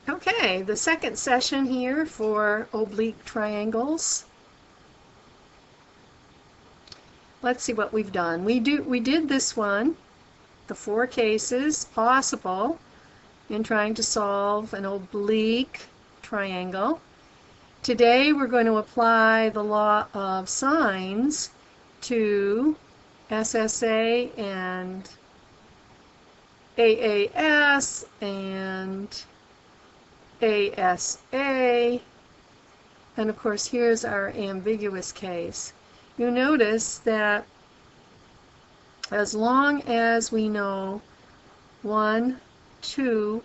Okay, the second session here for oblique triangles. Let's see what we've done. We did this one, the 4 cases possible in trying to solve an oblique triangle. Today we're going to apply the law of sines to SSA and AAS and ASA, and of course here's our ambiguous case. You notice that as long as we know 1, 2,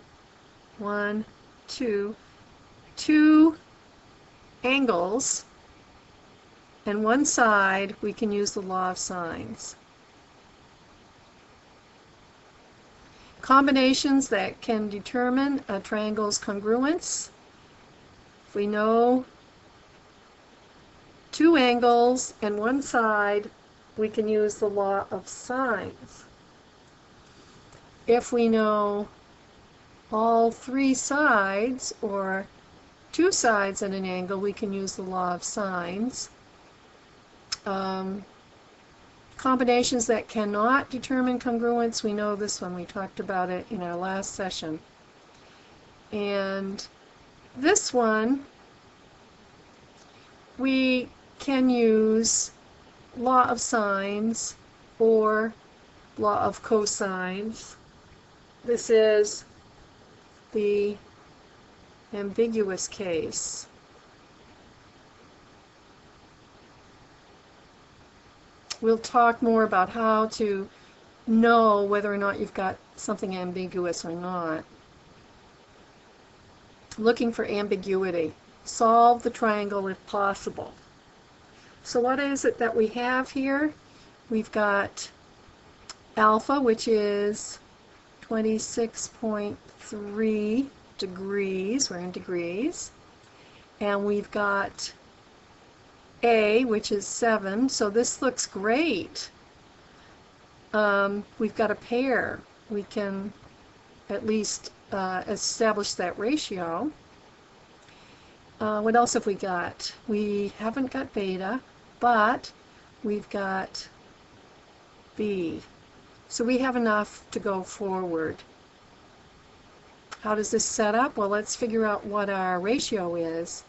1, 2, 2 angles and one side, we can use the law of sines. Combinations that can determine a triangle's congruence. If we know 2 angles and one side, we can use the law of sines. If we know all 3 sides or 2 sides at an angle, we can use the law of sines. Combinations that cannot determine congruence, we know this one. We talked about it in our last session. And this one, we can use law of sines or law of cosines. This is the ambiguous case. We'll talk more about how to know whether or not you've got something ambiguous or not. Looking for ambiguity. Solve the triangle if possible. So what is it that we have here? We've got alpha, which is 26.3 degrees. We're in degrees. And we've got A, which is 7, so this looks great. We've got a pair. We can at least establish that ratio. What else have we got? We haven't got beta, but we've got B. So we have enough to go forward. How does this set up? Well, let's figure out what our ratio is.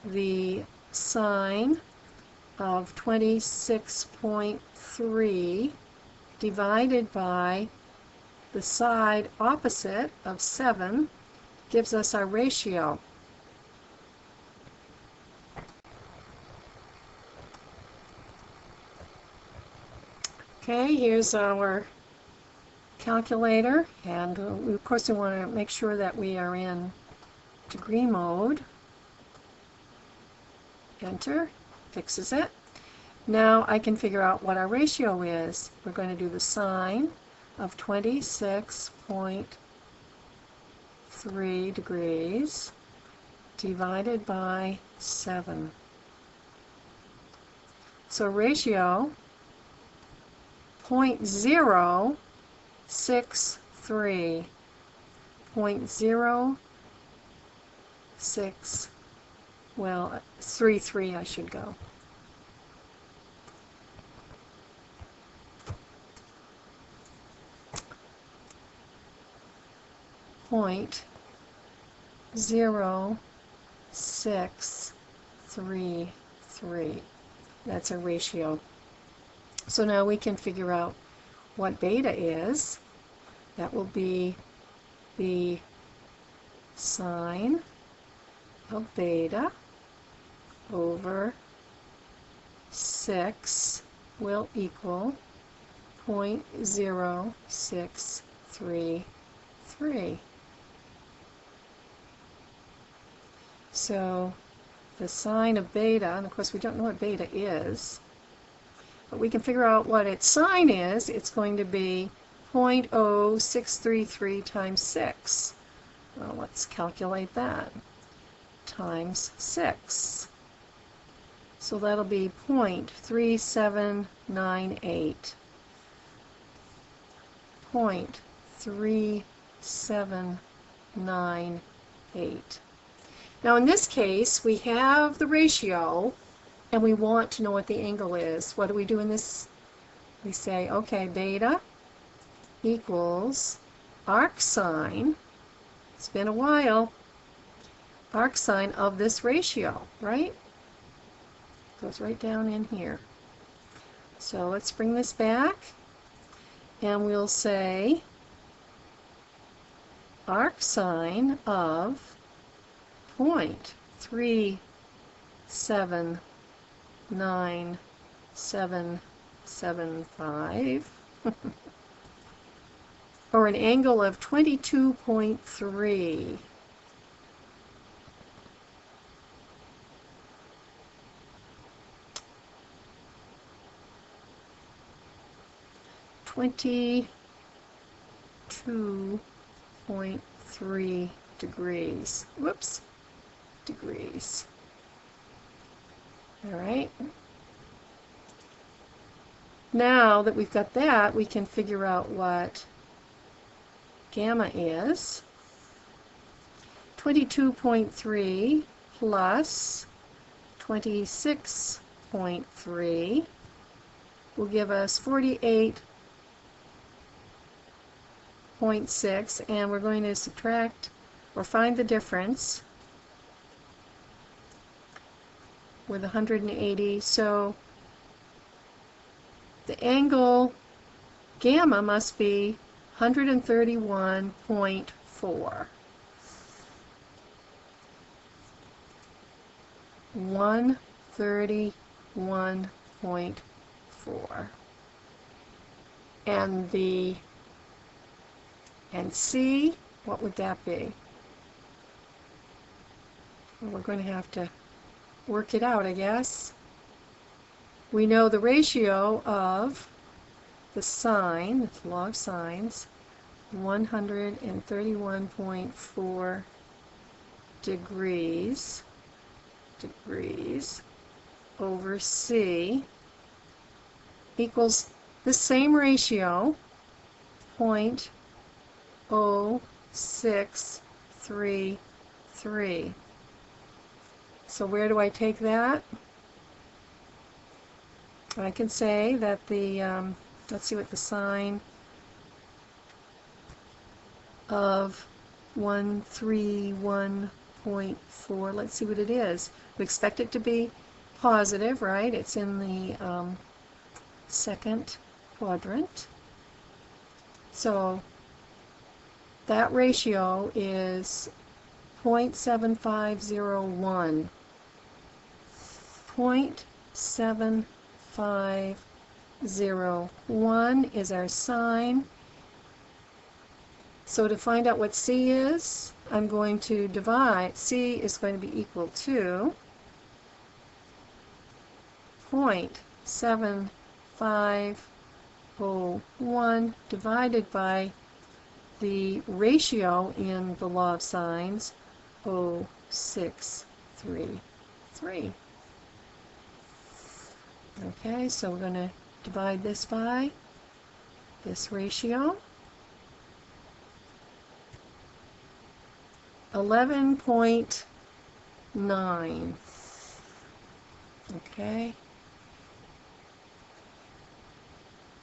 The sine of 26.3 divided by the side opposite of 7 gives us our ratio. Okay, here's our calculator, and of course we want to make sure that we are in degree mode. Enter, fixes it. Now I can figure out what our ratio is. We're going to do the sine of 26.3 degrees divided by 7. So ratio 0.063. 0.06, well, 33 I should go. Point 0.633. That's a ratio. So now we can figure out what beta is. That will be the sine of beta over 6 will equal 0.0633. So the sine of beta, and of course we don't know what beta is, but we can figure out what its sine is. It's going to be 0.0633 times 6. Well, let's calculate that. Times 6. So that'll be 0.3798. 0.3798. 8. Now in this case, we have the ratio, and we want to know what the angle is. What do we do in this? We say, okay, beta equals arc sine, it's been a while, arc sine of this ratio, right? Goes right down in here. So let's bring this back, and we'll say arc sine of 0.379775 or an angle of 22.3. .3 degrees. Whoops. Degrees. All right. Now that we've got that, we can figure out what gamma is. 22.3 plus 26.3 will give us 48.6, and we're going to subtract or find the difference with 180. So the angle gamma must be 131.4. 131.4. And C, what would that be? Well, we're going to have to work it out, I guess. We know the ratio of the sine, the log sines, 131.4 degrees over C equals the same ratio, 0.0633. So where do I take that? I can say that the, let's see what the sine of 131.4, let's see what it is. We expect it to be positive, right? It's in the second quadrant. So that ratio is 0.7501. 0.7501 is our sine. So to find out what C is, I'm going to divide. C is going to be equal to 0.7501 divided by the ratio in the law of sines, 0.633. Okay, so we're going to divide this by this ratio. 11.9. Okay.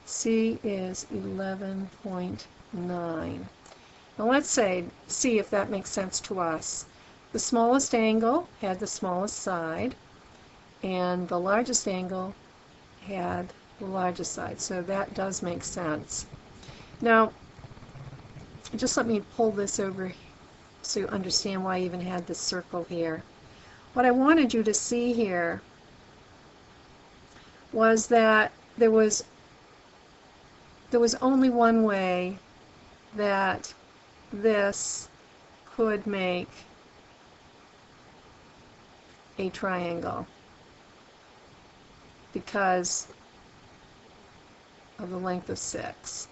C is 11.9. Now let's see if that makes sense to us. The smallest angle had the smallest side, and the largest angle had the largest side. So that does make sense. Now, just let me pull this over so you understand why I even had this circle here. What I wanted you to see here was that there was only one way that this could make a triangle because of the length of 6.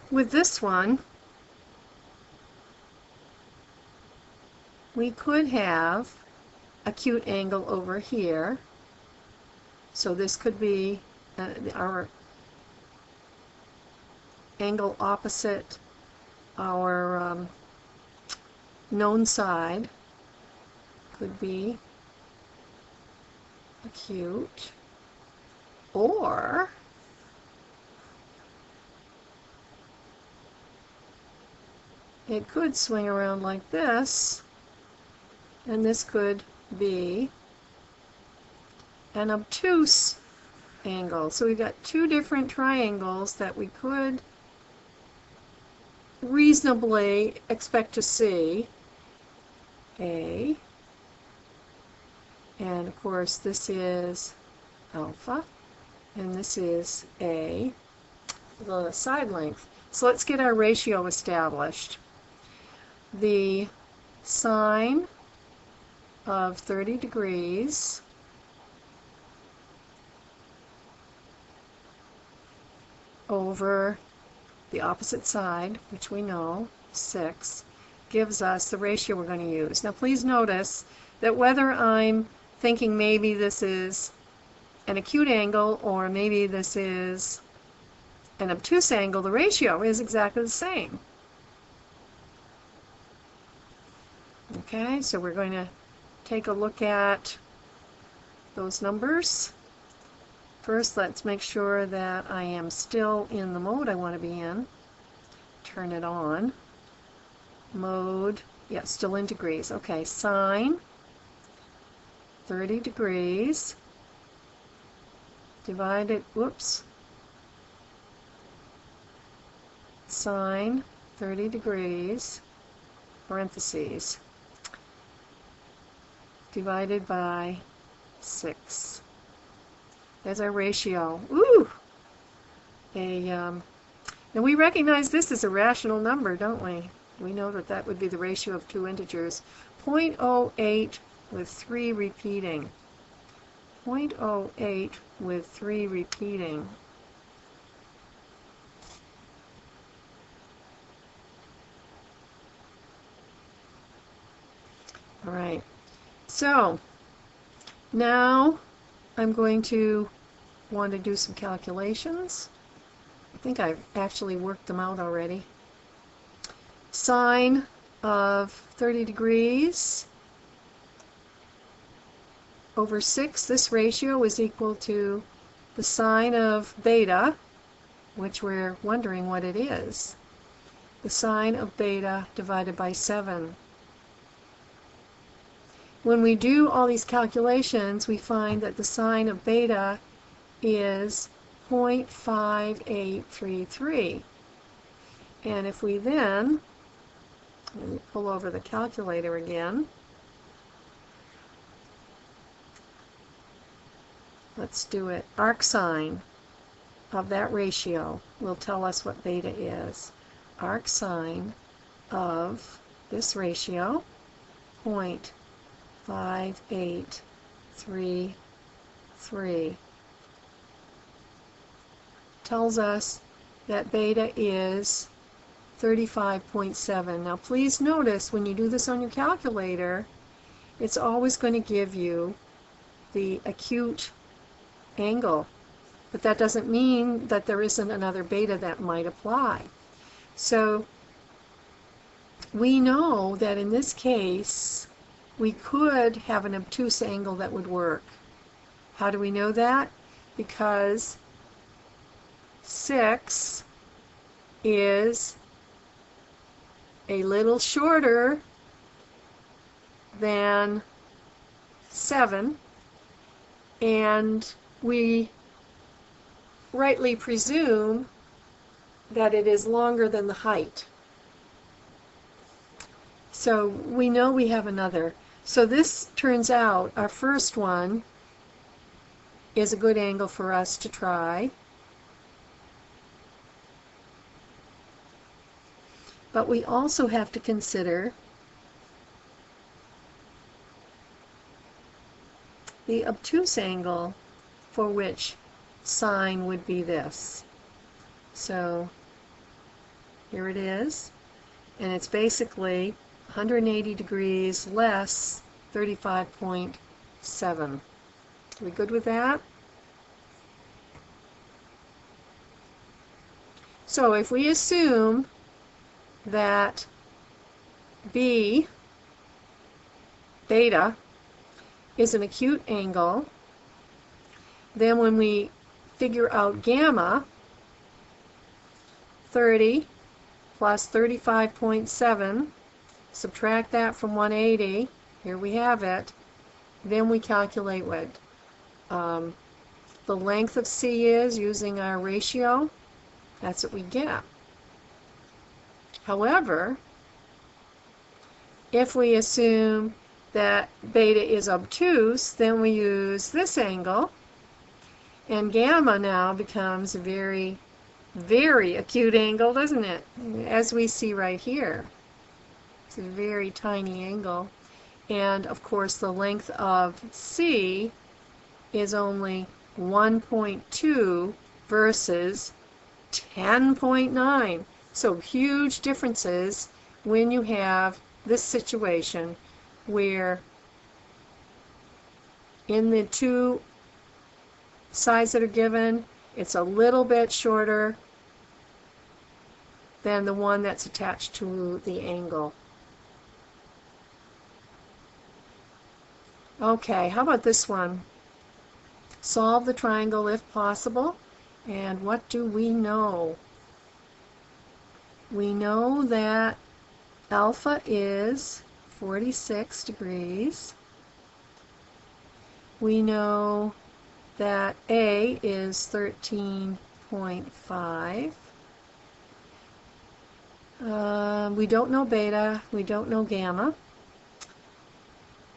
With this one, we could have acute angle over here. So this could be our angle opposite our known side could be acute, or it could swing around like this, and this could be an obtuse angle. So we've got two different triangles that we could reasonably expect to see. A, and of course this is alpha, and this is A, the side length. So let's get our ratio established. The sine of 30 degrees over the opposite side, which we know, 6, gives us the ratio we're going to use. Now please notice that whether I'm thinking maybe this is an acute angle or maybe this is an obtuse angle, the ratio is exactly the same. Okay, so we're going to take a look at those numbers. First, let's make sure that I am still in the mode I want to be in. Turn it on. Mode, yeah, still in degrees. Okay, sine 30 degrees divided, whoops, sine 30 degrees, parentheses, divided by 6. There's our ratio. Ooh! Now we recognize this as a rational number, don't we? We know that that would be the ratio of two integers. 0.08 with 3 repeating. 0.08 with 3 repeating. All right. So now I'm going to want to do some calculations. I think I've actually worked them out already. Sine of 30 degrees over 6, this ratio is equal to the sine of beta, which we're wondering what it is. The sine of beta divided by 7. When we do all these calculations, we find that the sine of beta is 0.5833. And if we then, let me pull over the calculator again. Let's do it. Arcsine of that ratio will tell us what beta is. Arcsine of this ratio, 0.5833, tells us that beta is 35.7. Now please notice when you do this on your calculator, it's always going to give you the acute angle, but that doesn't mean that there isn't another beta that might apply. So we know that in this case we could have an obtuse angle that would work. How do we know that? Because 6 is a little shorter than 7, and we rightly presume that it is longer than the height. So we know we have another. So this turns out our first one is a good angle for us to try. But we also have to consider the obtuse angle for which sine would be this. So here it is, and it's basically 180 degrees less 35.7. Are we good with that? So if we assume that B, beta, is an acute angle, then when we figure out gamma, 30 plus 35.7, subtract that from 180, here we have it, then we calculate what the length of C is using our ratio. That's what we get. However, if we assume that beta is obtuse, then we use this angle, and gamma now becomes a very, very acute angle, doesn't it? As we see right here. It's a very tiny angle. And of course the length of C is only 1.2 versus 10.9. So huge differences when you have this situation where in the two sides that are given, it's a little bit shorter than the one that's attached to the angle. Okay, how about this one? Solve the triangle if possible. And what do we know? We know that alpha is 46 degrees. We know that A is 13.5. We don't know beta. We don't know gamma.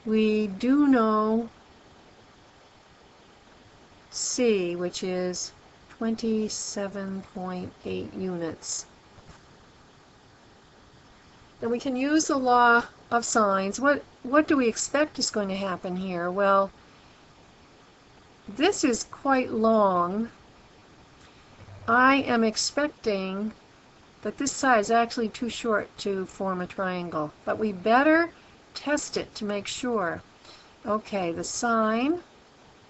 We do know C, which is 27.8 units. And we can use the law of sines. What do we expect is going to happen here? Well, this is quite long. I am expecting that this side is actually too short to form a triangle, but we better test it to make sure. Okay, the sine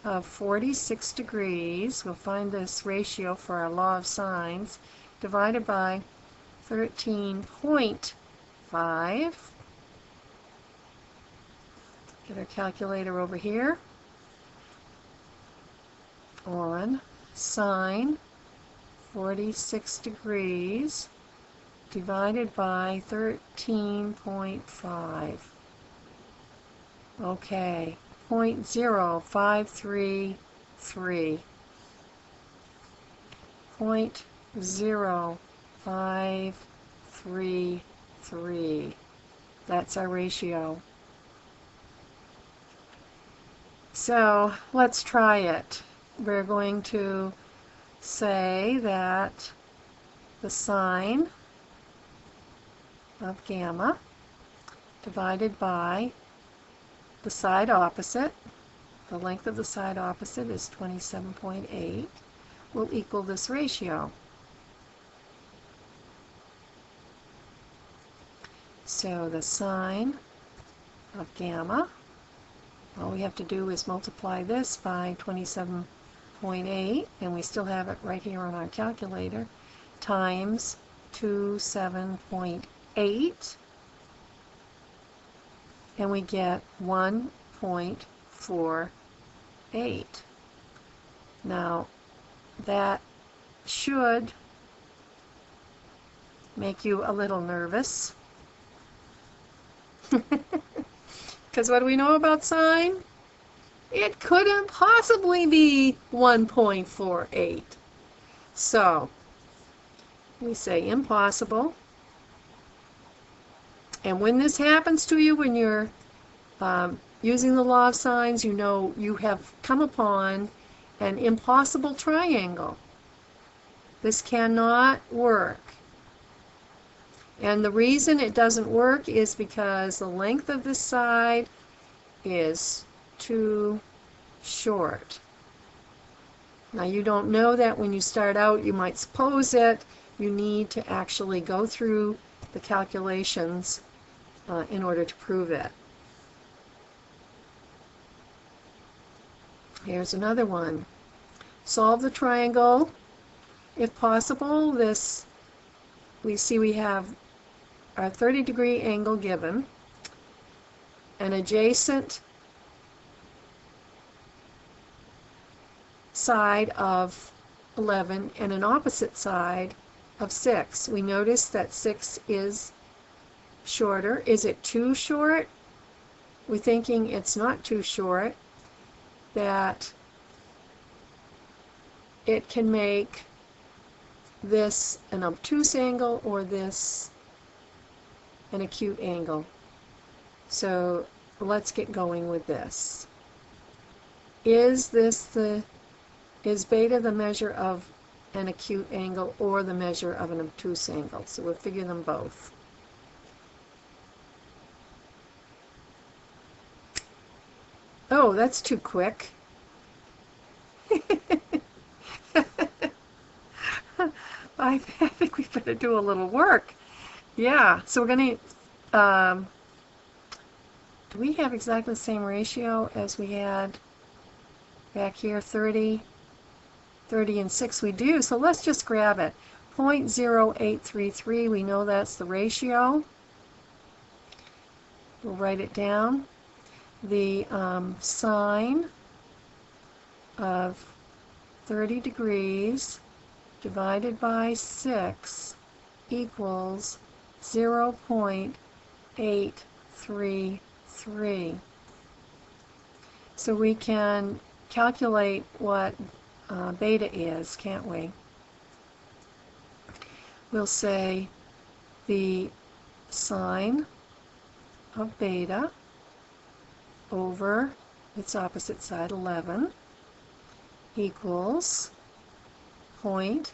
of 46 degrees, we'll find this ratio for our law of sines, divided by 13.5. Get our calculator over here. On sine 46 degrees divided by 13.5. Okay, 0.0533. 0.0533. That's our ratio. So let's try it. We're going to say that the sine of gamma divided by the side opposite, the length of the side opposite is 27.8, will equal this ratio. So the sine of gamma, all we have to do is multiply this by 27.8, and we still have it right here on our calculator, times 27.8, and we get 1.48. Now, that should make you a little nervous. Because what do we know about sine? It couldn't possibly be 1.48. So, we say impossible. And when this happens to you, when you're using the law of sines, you know you have come upon an impossible triangle. This cannot work. And the reason it doesn't work is because the length of this side is too short. Now you don't know that when you start out. You might suppose it. You need to actually go through the calculations in order to prove it. Here's another one. Solve the triangle. If possible, this we see we have our 30-degree angle given, an adjacent side of 11 and an opposite side of 6. We notice that 6 is shorter. Is it too short? We're thinking it's not too short, that it can make this an obtuse angle or this an acute angle. So let's get going with this. Is beta the measure of an acute angle or the measure of an obtuse angle? So we'll figure them both. Oh, that's too quick. I think we better do a little work. Yeah, so we're going to, do we have exactly the same ratio as we had back here, 30, 30, and 6? We do, so let's just grab it. 0.0833, we know that's the ratio. We'll write it down. The sine of 30 degrees divided by 6 equals 0.833. So we can calculate what beta is, can't we? We'll say the sine of beta over its opposite side, 11, equals point,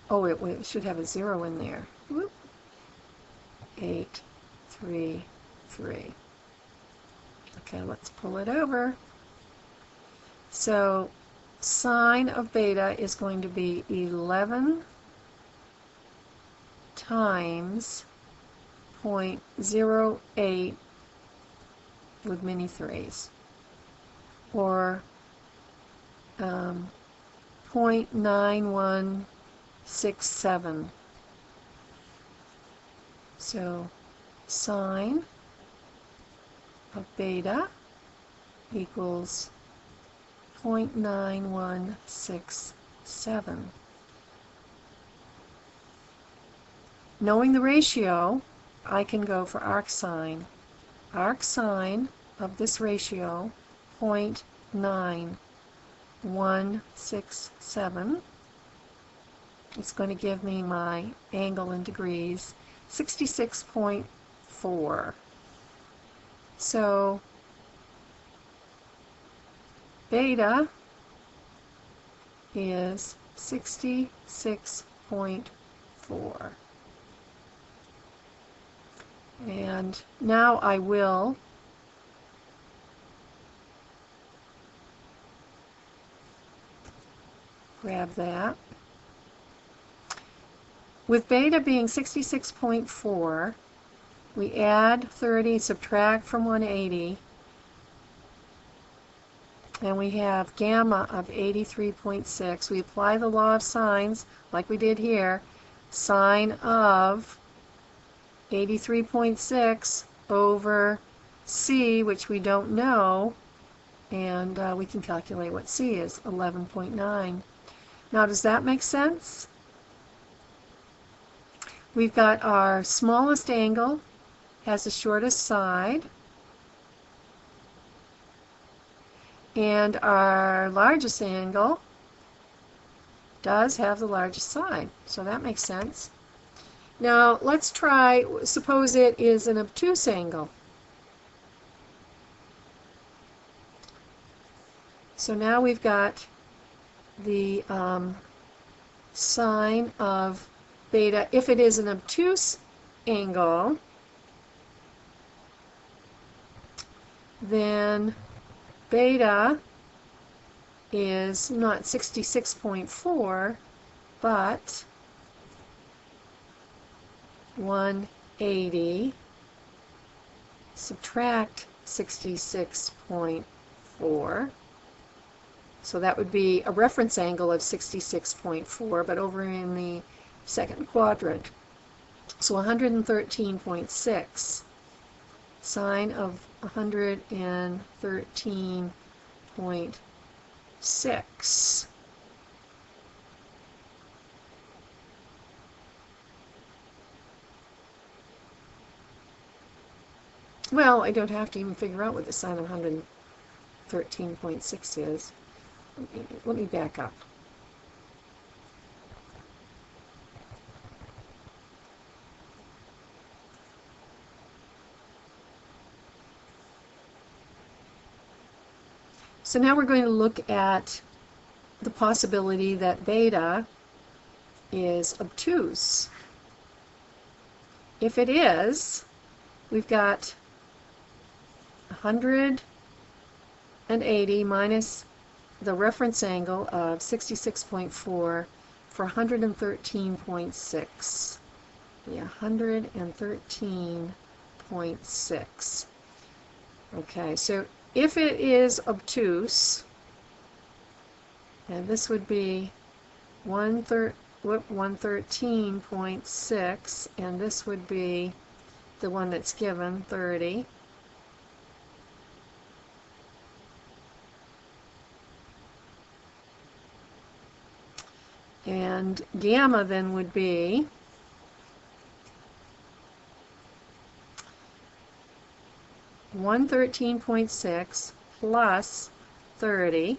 oh, it should have a 0 in there. Whoop. 833. Okay, let's pull it over. So sine of beta is going to be 11 times 0.08 with many threes, or 0.9167. So sine of beta equals 0.9167. Knowing the ratio, I can go for arc sine. Arc sine of this ratio, 0.9167. It's going to give me my angle in degrees, 66.4. So beta is 66.4. And now I will grab that. With beta being 66.4, we add 30, subtract from 180, and we have gamma of 83.6. We apply the law of sines like we did here. Sine of 83.6 over C, which we don't know, and we can calculate what C is, 11.9. Now, does that make sense? We've got our smallest angle has the shortest side, and our largest angle does have the largest side, so that makes sense. Now let's try, suppose it is an obtuse angle. So now we've got the sine of beta. If it is an obtuse angle, then beta is not 66.4, but 180 subtract 66.4. So that would be a reference angle of 66.4, but over in the second quadrant. So 113.6. Sine of 113.6. Well, I don't have to even figure out what the sine of 113.6 is. Let me back up. So now we're going to look at the possibility that beta is obtuse. If it is, we've got 180 minus the reference angle of 66.4 for 113.6. Yeah, 113.6. Okay, so if it is obtuse, and this would be 113.6, and this would be the one that's given, 30. And gamma then would be 113.6 plus 30.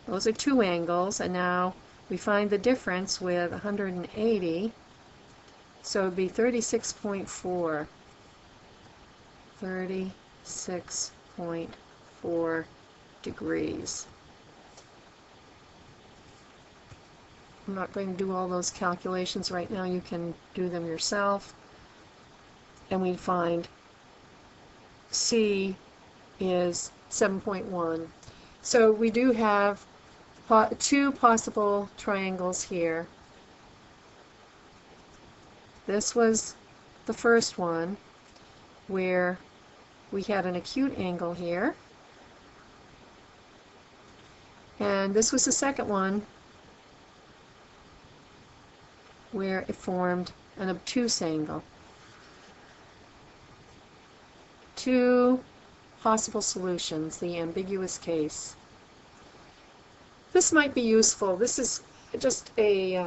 Those are two angles, and now we find the difference with 180. So it would be 36.4. 36.4 degrees. I'm not going to do all those calculations right now. You can do them yourself. And we find C is 7.1. So we do have two possible triangles here. This was the first one where we had an acute angle here. And this was the second one where it formed an obtuse angle. Two possible solutions, the ambiguous case. This might be useful. This is just a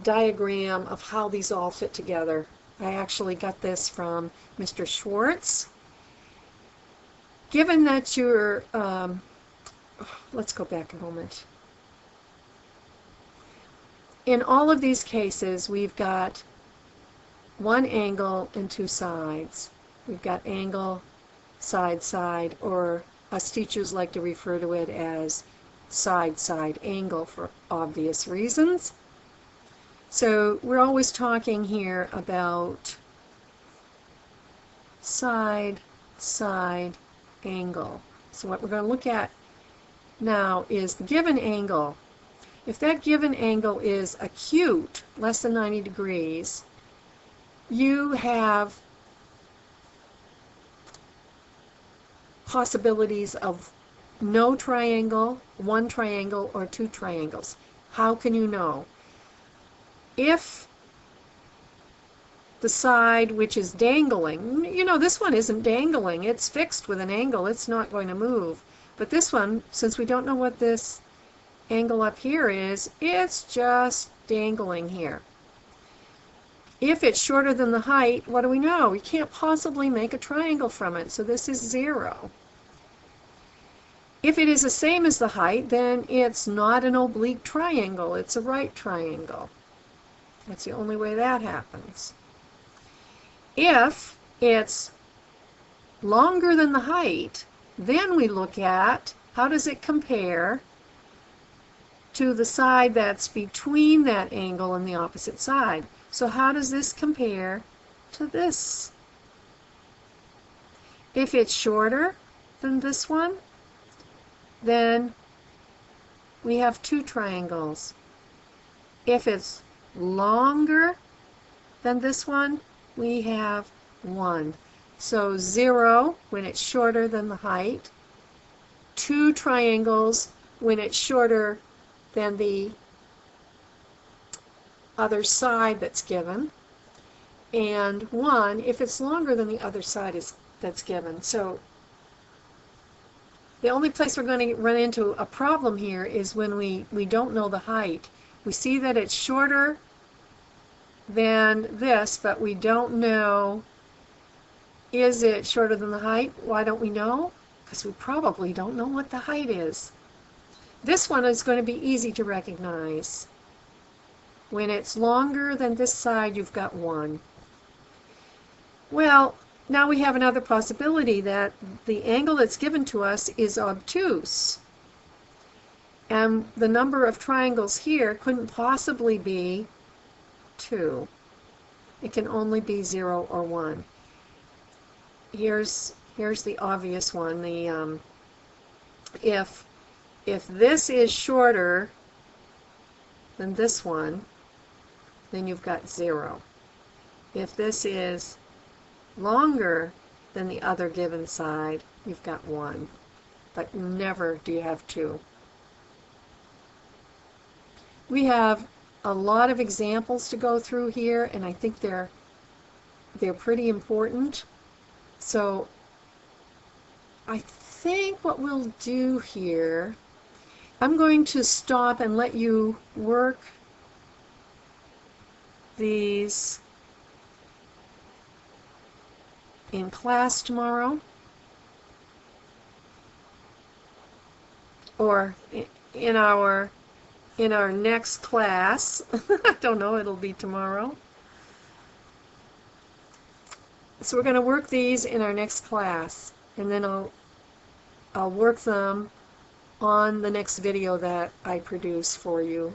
diagram of how these all fit together. I actually got this from Mr. Schwartz. Given that you're, let's go back a moment. In all of these cases, we've got one angle and two sides. We've got angle, side, side, or us teachers like to refer to it as side, side angle for obvious reasons. So we're always talking here about side, side angle. So what we're going to look at now is the given angle. If that given angle is acute, less than 90 degrees, you have possibilities of no triangle, one triangle, or two triangles. How can you know? If the side which is dangling, you know, this one isn't dangling, it's fixed with an angle, it's not going to move. But this one, since we don't know what this angle up here is, it's just dangling here. If it's shorter than the height, what do we know? We can't possibly make a triangle from it, so this is 0. If it is the same as the height, then it's not an oblique triangle, it's a right triangle. That's the only way that happens. If it's longer than the height, then we look at how does it compare to the side that's between that angle and the opposite side. So how does this compare to this? If it's shorter than this one, then we have two triangles. If it's longer than this one, we have one. So 0 when it's shorter than the height, two triangles when it's shorter than the other side that's given, and 1 if it's longer than the other side that's given. So the only place we're going to run into a problem here is when we don't know the height. We see that it's shorter than this, but we don't know, is it shorter than the height? Why don't we know? Because we probably don't know what the height is. This one is going to be easy to recognize. When it's longer than this side, you've got 1. Well, now we have another possibility that the angle that's given to us is obtuse. And the number of triangles here couldn't possibly be 2. It can only be 0 or 1. Here's the obvious one. The if this is shorter than this one, then you've got 0. If this is longer than the other given side, you've got 1. But never do you have 2. We have a lot of examples to go through here, and I think they're pretty important. So I think what we'll do here, I'm going to stop and let you work these in class tomorrow, or in our next class. I don't know, it'll be tomorrow. So we're going to work these in our next class, and then I'll work them on the next video that I produce for you